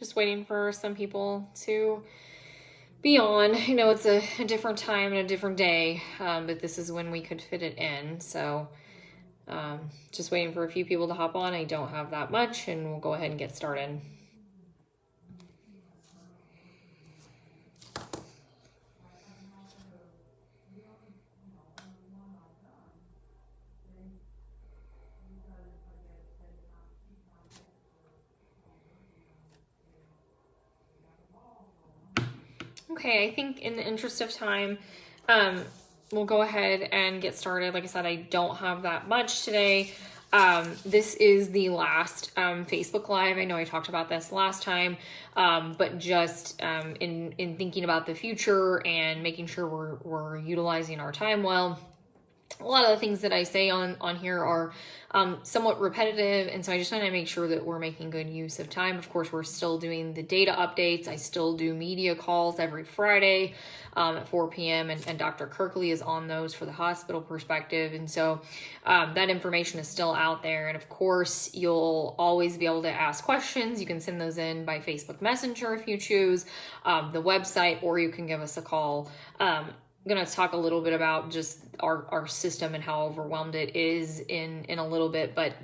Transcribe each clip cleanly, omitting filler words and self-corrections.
just waiting for some people to be on. I know it's a different time and a different day, but this is when we could fit it in. So just waiting for a few people to hop on. I don't have that much, and we'll go ahead and get started. Okay, I think in the interest of time, we'll go ahead and get started. Like I said, I don't have that much today. This is the last Facebook Live. I know I talked about this last time, but just in thinking about the future and making sure we're utilizing our time well. A lot of the things that I say on here are somewhat repetitive, and so I just want to make sure that we're making good use of time. Of course, we're still doing the data updates. I still do media calls every Friday at 4 p.m., and Dr. Kirkley is on those for the hospital perspective, and so that information is still out there. And of course, you'll always be able to ask questions. You can send those in by Facebook Messenger if you choose, the website, or you can give us a call. I'm going to talk a little bit about just our system and how overwhelmed it is in a little bit, but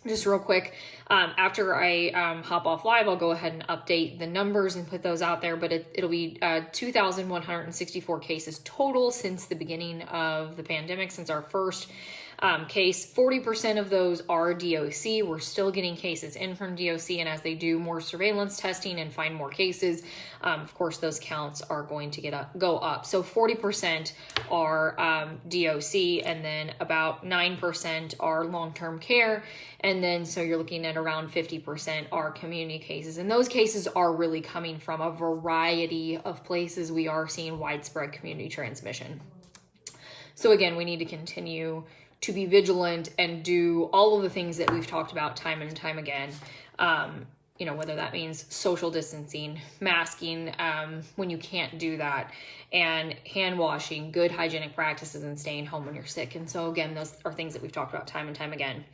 just real quick, after I hop off live, I'll go ahead and update the numbers and put those out there, but it'll be 2,164 cases total since the beginning of the pandemic, since our first case. 40% of those are DOC. We're still getting cases in from DOC, and as they do more surveillance testing and find more cases, of course, those counts are going to go up. So 40% are DOC, and then about 9% are long-term care, and then so you're looking at around 50% are community cases, and those cases are really coming from a variety of places. We are seeing widespread community transmission. So again, we need to continue to be vigilant and do all of the things that we've talked about time and time again. Whether that means social distancing, masking when you can't do that, and hand washing, good hygienic practices, and staying home when you're sick. And so again, those are things that we've talked about time and time again.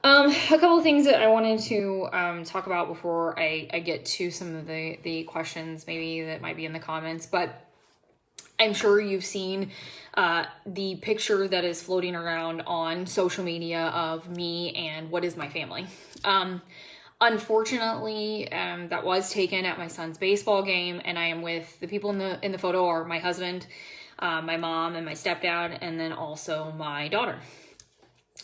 A couple of things that I wanted to talk about before I get to some of the questions maybe that might be in the comments, but I'm sure you've seen the picture that is floating around on social media of me and what is my family. Unfortunately, that was taken at my son's baseball game, and I am with the people in the photo are my husband, my mom, and my stepdad, and then also my daughter.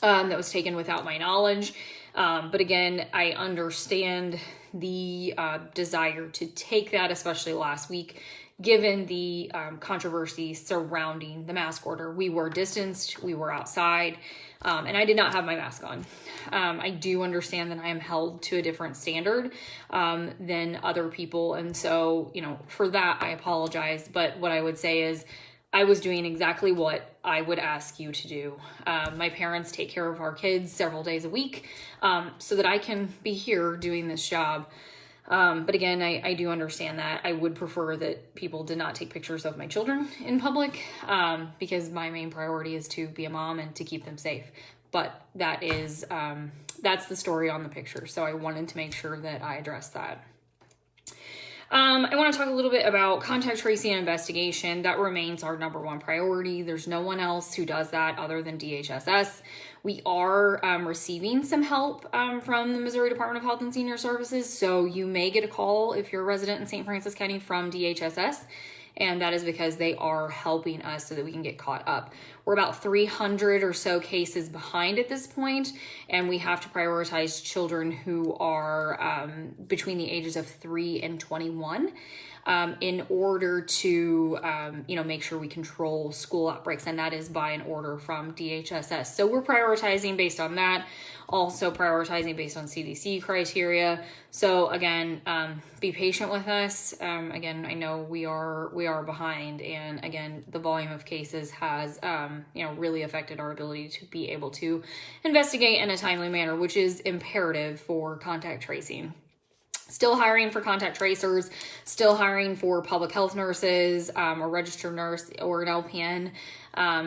That was taken without my knowledge. But again, I understand the desire to take that, especially last week, given the controversy surrounding the mask order. We were distanced, we were outside, and I did not have my mask on. I do understand that I am held to a different standard than other people, and so, for that, I apologize. But what I would say is I was doing exactly what I would ask you to do. My parents take care of our kids several days a week so that I can be here doing this job. But again, I do understand that. I would prefer that people did not take pictures of my children in public because my main priority is to be a mom and to keep them safe. But that is, that's the story on the picture. So I wanted to make sure that I address that. I want to talk a little bit about contact tracing and investigation. That remains our number one priority. There's no one else who does that other than DHSS. We are receiving some help from the Missouri Department of Health and Senior Services. So you may get a call if you're a resident in St. Francis County from DHSS. And that is because they are helping us so that we can get caught up. We're about 300 or so cases behind at this point, and we have to prioritize children who are between the ages of 3 and 21 in order to, make sure we control school outbreaks, and that is by an order from DHSS. So we're prioritizing based on that, also prioritizing based on CDC criteria. So again, be patient with us. Again, I know we are behind, and again, the volume of cases has, really affected our ability to be able to investigate in a timely manner, which is imperative for contact tracing. Still hiring for contact tracers, still hiring for public health nurses, a registered nurse or an LPN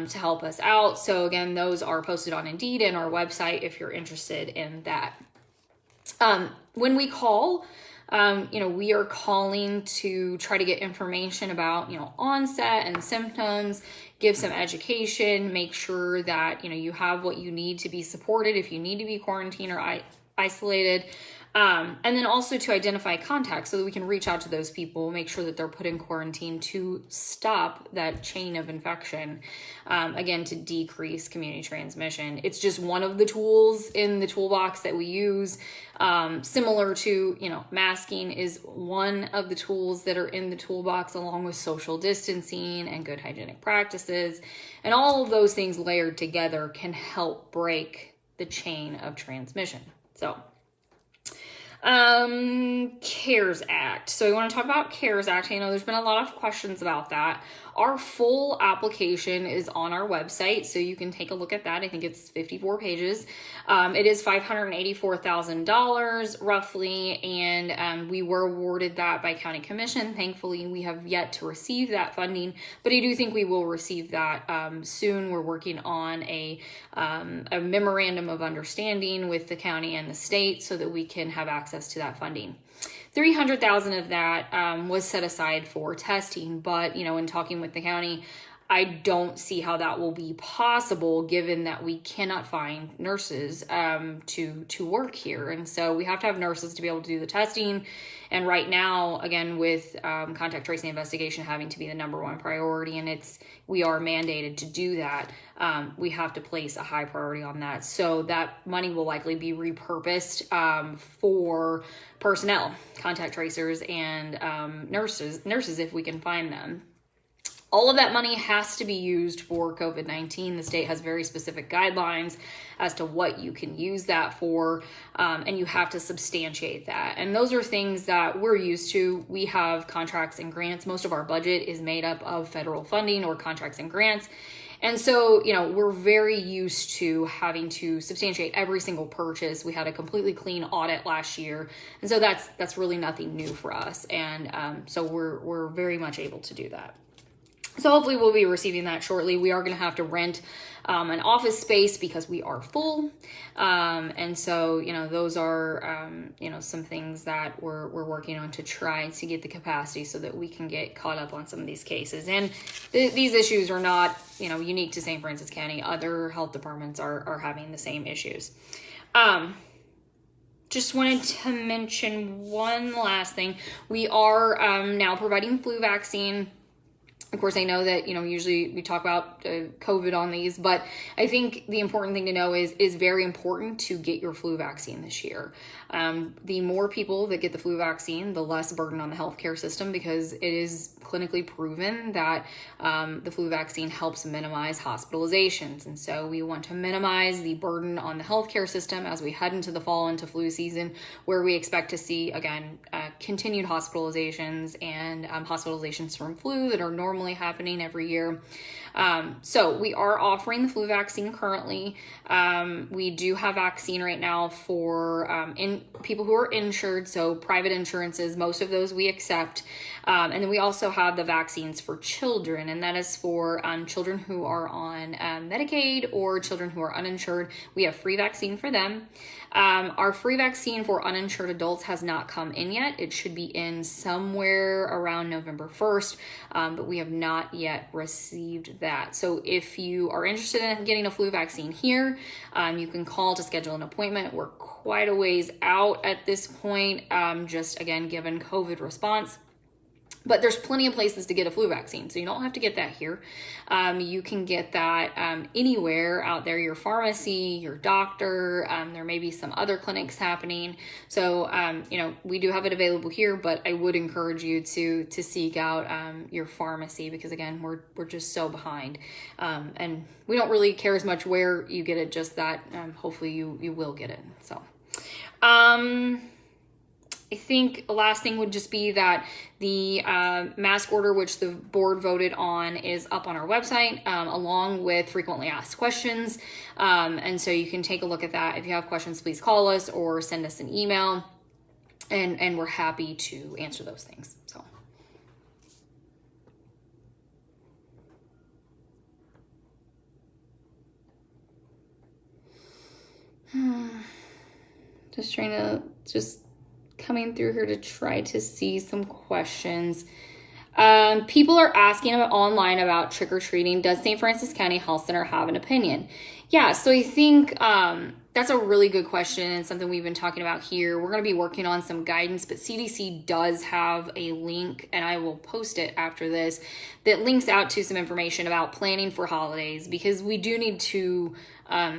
to help us out. So again, those are posted on Indeed and our website if you're interested in that. When we call We are calling to try to get information about, onset and symptoms, give some education, make sure that, you have what you need to be supported if you need to be quarantined or isolated. And then also to identify contacts so that we can reach out to those people, make sure that they're put in quarantine to stop that chain of infection, again, to decrease community transmission. It's just one of the tools in the toolbox that we use. Similar to, masking is one of the tools that are in the toolbox, along with social distancing and good hygienic practices. And all of those things layered together can help break the chain of transmission. So, CARES Act. So we want to talk about CARES Act. I know there's been a lot of questions about that. Our full application is on our website, so you can take a look at that. I think it's 54 pages. It is $584,000 roughly, and we were awarded that by County Commission. Thankfully, we have yet to receive that funding, but I do think we will receive that soon. We're working on a memorandum of understanding with the county and the state so that we can have access to that funding. $300,000 of that was set aside for testing, but in talking with the county, I don't see how that will be possible given that we cannot find nurses to work here. And so we have to have nurses to be able to do the testing. And right now, again, with contact tracing investigation having to be the number one priority, and we are mandated to do that, we have to place a high priority on that. So that money will likely be repurposed for personnel, contact tracers, and nurses if we can find them. All of that money has to be used for COVID-19. The state has very specific guidelines as to what you can use that for, and you have to substantiate that. And those are things that we're used to. We have contracts and grants. Most of our budget is made up of federal funding or contracts and grants. And so, we're very used to having to substantiate every single purchase. We had a completely clean audit last year. And so that's really nothing new for us. And so we're very much able to do that. So hopefully we'll be receiving that shortly. We are going to have to rent an office space because we are full. And so, those are, some things that we're working on to try to get the capacity so that we can get caught up on some of these cases. And these issues are not, unique to St. Francis County. Other health departments are having the same issues. Just wanted to mention one last thing. We are now providing flu vaccine. Of course, I know that, usually we talk about COVID on these, but I think the important thing to know is very important to get your flu vaccine this year. The more people that get the flu vaccine, the less burden on the healthcare system, because it is clinically proven that the flu vaccine helps minimize hospitalizations. And so we want to minimize the burden on the healthcare system as we head into the fall, into flu season, where we expect to see, again, continued hospitalizations and hospitalizations from flu that are normally happening every year. So we are offering the flu vaccine currently. We do have vaccine right now for people who are insured, so private insurances, most of those we accept. And then we also have the vaccines for children, and that is for children who are on Medicaid or children who are uninsured. We have free vaccine for them. Our free vaccine for uninsured adults has not come in yet. It should be in somewhere around November 1st, but we have not yet received that. So if you are interested in getting a flu vaccine here, you can call to schedule an appointment. We're quite a ways out at this point, just again, given COVID response. But there's plenty of places to get a flu vaccine, so you don't have to get that here. You can get that anywhere out there, your pharmacy, your doctor. There may be some other clinics happening. So, we do have it available here, but I would encourage you to seek out your pharmacy, because again, we're just so behind. And we don't really care as much where you get it, just that hopefully you will get it. So, I think the last thing would just be that the mask order, which the board voted on, is up on our website, along with frequently asked questions. And so you can take a look at that. If you have questions, please call us or send us an email, and we're happy to answer those things. So. Just trying to coming through here to try to see some questions. People are asking online about trick-or-treating. Does St. Francis County Health Center have an opinion? Yeah, so I think that's a really good question and something we've been talking about here. We're going to be working on some guidance, but CDC does have a link, and I will post it after this, that links out to some information about planning for holidays, because we do need to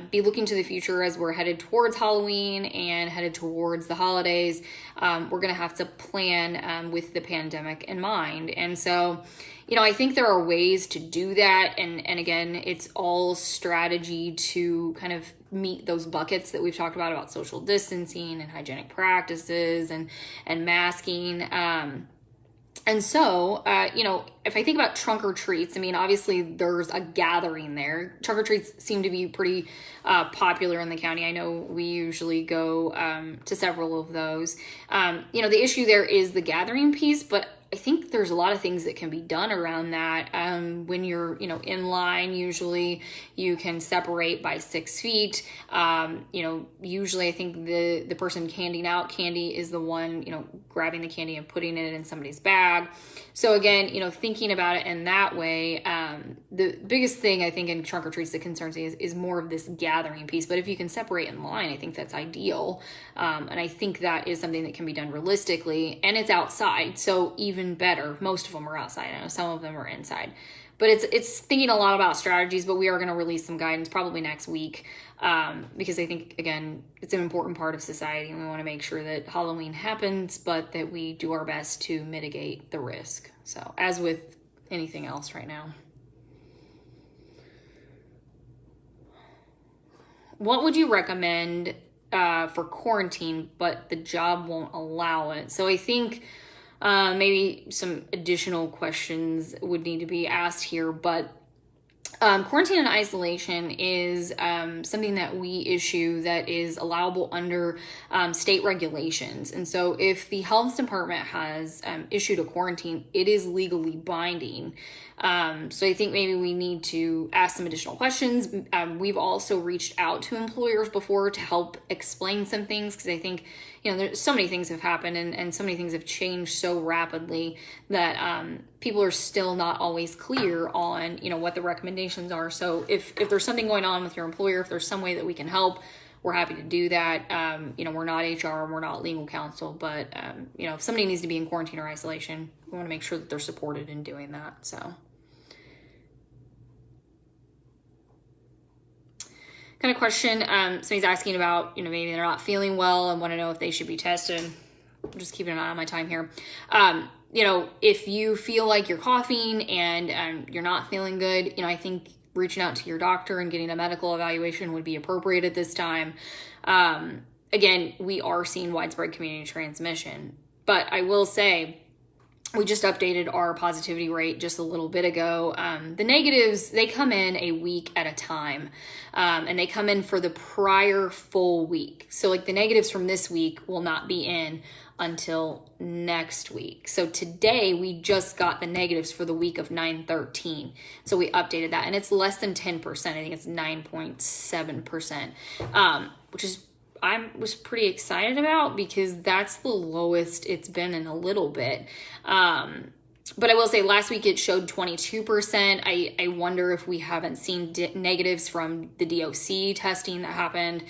be looking to the future as we're headed towards Halloween and headed towards the holidays. We're going to have to plan with the pandemic in mind. And so, I think there are ways to do that. And again, it's all strategy to kind of meet those buckets that we've talked about social distancing and hygienic practices and masking. And so, if I think about trunk or treats, obviously there's a gathering there. Trunk or treats seem to be pretty popular in the county. I know we usually go to several of those. The issue there is the gathering piece, but I think there's a lot of things that can be done around that. When you're, in line, usually you can separate by 6 feet. Usually I think the person handing out candy is the one, grabbing the candy and putting it in somebody's bag. So again, thinking about it in that way, the biggest thing I think in trunk or treats that concerns me is more of this gathering piece. But if you can separate in line, I think that's ideal. And I think that is something that can be done realistically, and it's outside. So even better. Most of them are outside. I know some of them are inside, but it's thinking a lot about strategies, but we are going to release some guidance probably next week. Because I think, again, it's an important part of society, and we want to make sure that Halloween happens, but that we do our best to mitigate the risk. So as with anything else right now. What would you recommend for quarantine, but the job won't allow it? So I think maybe some additional questions would need to be asked here, but quarantine and isolation is something that we issue that is allowable under state regulations. And so if the health department has issued a quarantine, it is legally binding. So I think maybe we need to ask some additional questions. We've also reached out to employers before to help explain some things, because I think, there's so many things have happened and so many things have changed so rapidly that people are still not always clear on, what the recommendations are. So if there's something going on with your employer, if there's some way that we can help, we're happy to do that. We're not HR and we're not legal counsel, but, if somebody needs to be in quarantine or isolation, we want to make sure that they're supported in doing that. So. Kind of question, somebody's asking about, maybe they're not feeling well and want to know if they should be tested. I'm just keeping an eye on my time here. If you feel like you're coughing and you're not feeling good, I think reaching out to your doctor and getting a medical evaluation would be appropriate at this time. Again, we are seeing widespread community transmission, but I will say, we just updated our positivity rate just a little bit ago. The negatives, they come in a week at a time, and they come in for the prior full week. So like the negatives from this week will not be in until next week. So today we just got the negatives for the week of 9/13. So we updated that, and it's less than 10%. I think it's 9.7%, which is I was pretty excited about, because that's the lowest it's been in a little bit. But I will say last week it showed 22%. I wonder if we haven't seen negatives from the DOC testing that happened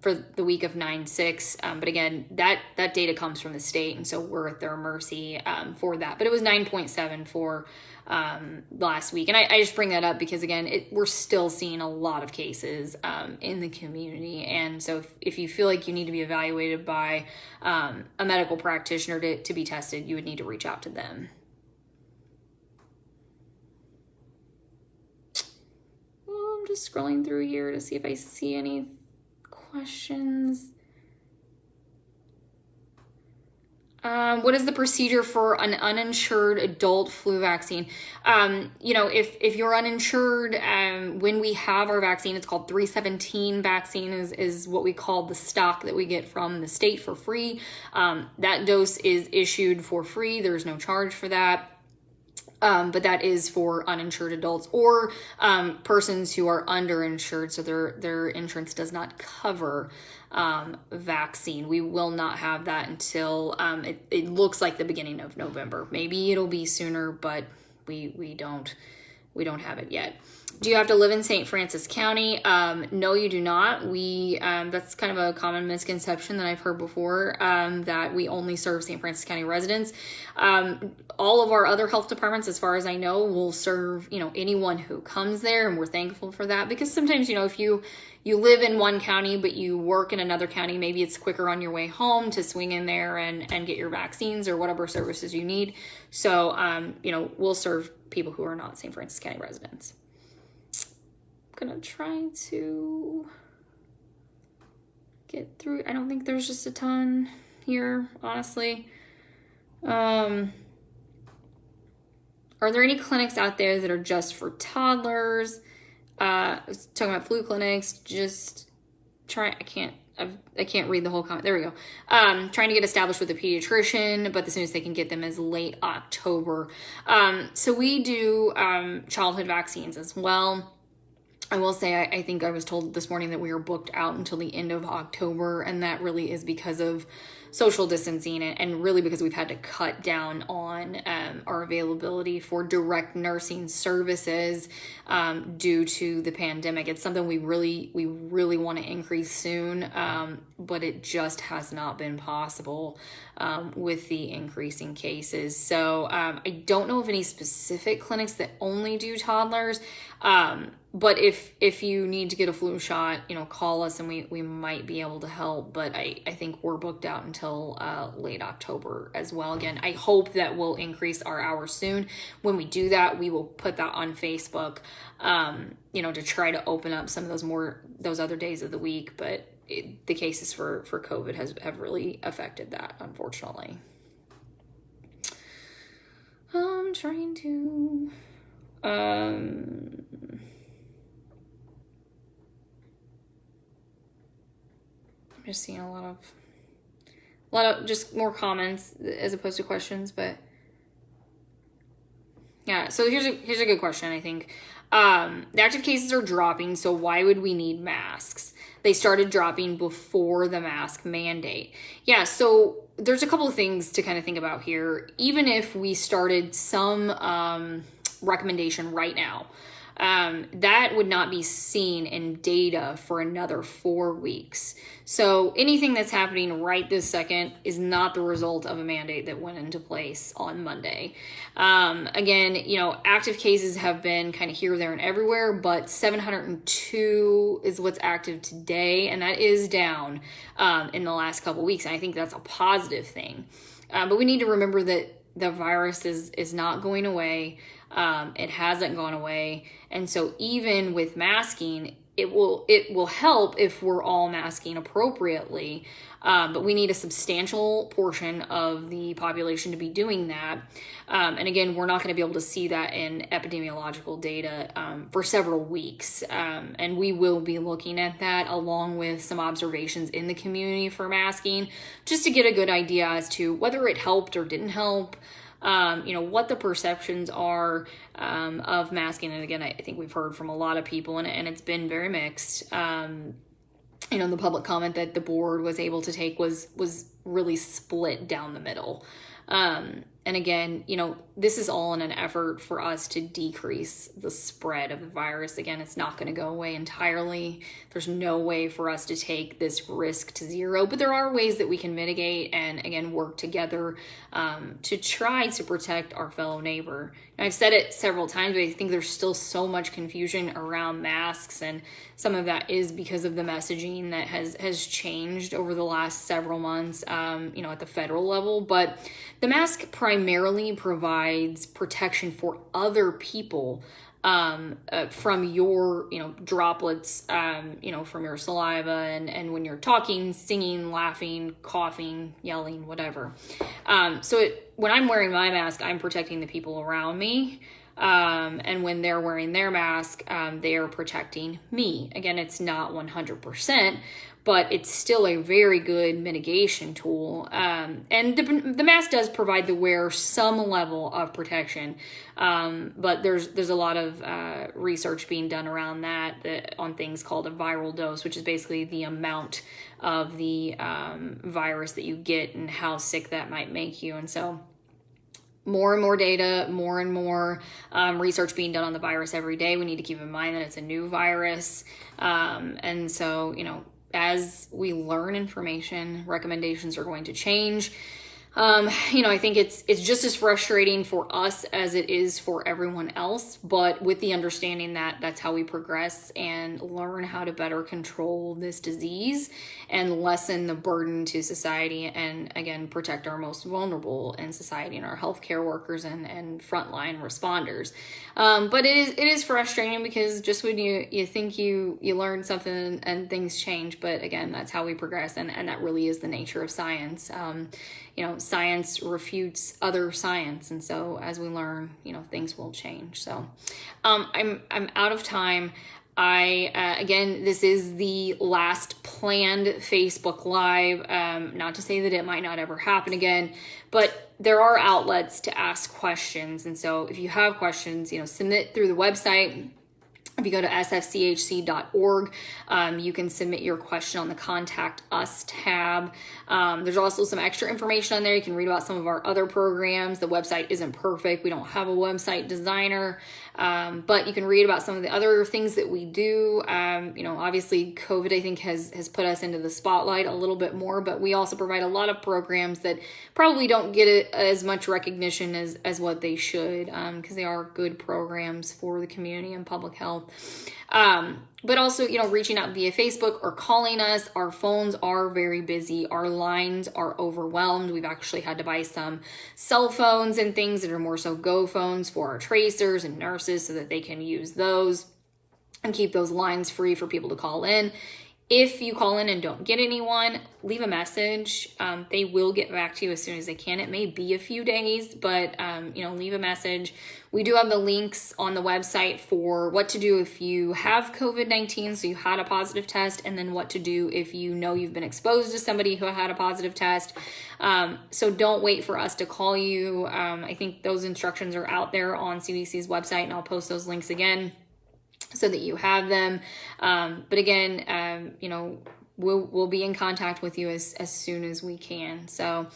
for the week of 9/6. But again, that data comes from the state, and so we're at their mercy for that. But it was 9.7 for last week. And I just bring that up because, again, we're still seeing a lot of cases in the community. And so if you feel like you need to be evaluated by a medical practitioner to be tested, you would need to reach out to them. Well, I'm just scrolling through here to see if I see any questions. What is the procedure for an uninsured adult flu vaccine? If you're uninsured, when we have our vaccine, it's called 317 vaccine is what we call the stock that we get from the state for free. That dose is issued for free. There's no charge for that. But that is for uninsured adults or persons who are underinsured, so their insurance does not cover vaccine. We will not have that until it looks like the beginning of November. Maybe it'll be sooner, but we don't have it yet. Do you have to live in St. Francis County? No, you do not. That's kind of a common misconception that I've heard before, that we only serve St. Francis County residents. All of our other health departments, as far as I know, will serve, anyone who comes there, and we're thankful for that, because sometimes, if you live in one county, but you work in another county, maybe it's quicker on your way home to swing in there and get your vaccines or whatever services you need. So, we'll serve people who are not St. Francis County residents. I'm gonna try to get through. I don't think there's just a ton here, honestly. Are there any clinics out there that are just for toddlers? I was talking about flu clinics, just trying, I can't read the whole comment. There we go. Trying to get established with a pediatrician, but the soonest they can get them is late October. So we do childhood vaccines as well. I will say, I think I was told this morning that we are booked out until the end of October, and that really is because of social distancing and really because we've had to cut down on our availability for direct nursing services due to the pandemic. It's something we really want to increase soon, but it just has not been possible with the increasing cases. So I don't know of any specific clinics that only do toddlers. But if you need to get a flu shot, call us and we might be able to help. But I think we're booked out until late October as well. Again, I hope that we'll increase our hours soon. When we do that, we will put that on Facebook, to try to open up some of those other days of the week. But the cases for COVID have really affected that, unfortunately. I'm trying to... I'm just seeing a lot of just more comments as opposed to questions, but yeah. So here's a good question. I think the active cases are dropping, so why would we need masks? They started dropping before the mask mandate. Yeah, so there's a couple of things to kind of think about here. Even if we started some recommendation right now, that would not be seen in data for another 4 weeks. So anything that's happening right this second is not the result of a mandate that went into place on Monday. Again, active cases have been kind of here, there, and everywhere, but 702 is what's active today, and that is down in the last couple weeks. And I think that's a positive thing. But we need to remember that the virus is not going away. It hasn't gone away. And so even with masking, it will help if we're all masking appropriately. But we need a substantial portion of the population to be doing that. And again, we're not going to be able to see that in epidemiological data for several weeks. And we will be looking at that along with some observations in the community for masking, just to get a good idea as to whether it helped or didn't help. What the perceptions are of masking. And again, I think we've heard from a lot of people, and it's been very mixed. The public comment that the board was able to take was really split down the middle. And again, this is all in an effort for us to decrease the spread of the virus. Again, it's not going to go away entirely. There's no way for us to take this risk to zero, but there are ways that we can mitigate and, again, work together to try to protect our fellow neighbor. And I've said it several times, but I think there's still so much confusion around masks, and some of that is because of the messaging that has changed over the last several months, at the federal level. But the mask primarily provides protection for other people from your, droplets, from your saliva and when you're talking, singing, laughing, coughing, yelling, whatever. When I'm wearing my mask, I'm protecting the people around me. And when they're wearing their mask, they are protecting me. Again, it's not 100%, but it's still a very good mitigation tool. And the mask does provide the wearer some level of protection, but there's a lot of research being done around that on things called a viral dose, which is basically the amount of the virus that you get and how sick that might make you. And so more and more data, more and more research being done on the virus every day. We need to keep in mind that it's a new virus. And so, as we learn information, recommendations are going to change. I think it's just as frustrating for us as it is for everyone else, but with the understanding that that's how we progress and learn how to better control this disease and lessen the burden to society, and again, protect our most vulnerable in society and our healthcare workers and frontline responders. But it is frustrating because just when you think you learn something and things change, but again, that's how we progress, and that really is the nature of science. Science refutes other science, and so as we learn, things will change. So I'm out of time. Again, this is the last planned Facebook Live. Not to say that it might not ever happen again, but there are outlets to ask questions. And so if you have questions, submit through the website. If you go to sfchc.org, you can submit your question on the Contact Us tab. There's also some extra information on there. You can read about some of our other programs. The website isn't perfect. We don't have a website designer, but you can read about some of the other things that we do. Obviously COVID, I think, has put us into the spotlight a little bit more, but we also provide a lot of programs that probably don't get as much recognition as what they should, because they are good programs for the community and public health. But also, reaching out via Facebook or calling us. Our phones are very busy. Our lines are overwhelmed. We've actually had to buy some cell phones and things that are more so Go phones for our tracers and nurses so that they can use those and keep those lines free for people to call in. If you call in and don't get anyone, leave a message. They will get back to you as soon as they can. It may be a few days, but leave a message. We do have the links on the website for what to do if you have COVID-19, so you had a positive test, and then what to do if you've been exposed to somebody who had a positive test. So don't wait for us to call you. I think those instructions are out there on CDC's website, and I'll post those links again so that you have them. But again, we'll be in contact with you as soon as we can. So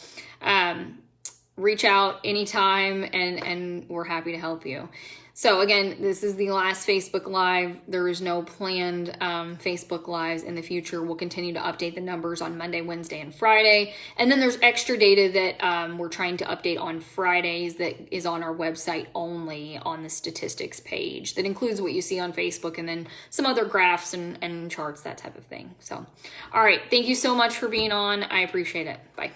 reach out anytime, and we're happy to help you. So again, this is the last Facebook Live. There is no planned Facebook Lives in the future. We'll continue to update the numbers on Monday, Wednesday, and Friday. And then there's extra data that we're trying to update on Fridays that is on our website only on the statistics page. That includes what you see on Facebook and then some other graphs and charts, that type of thing. So, all right. Thank you so much for being on. I appreciate it. Bye.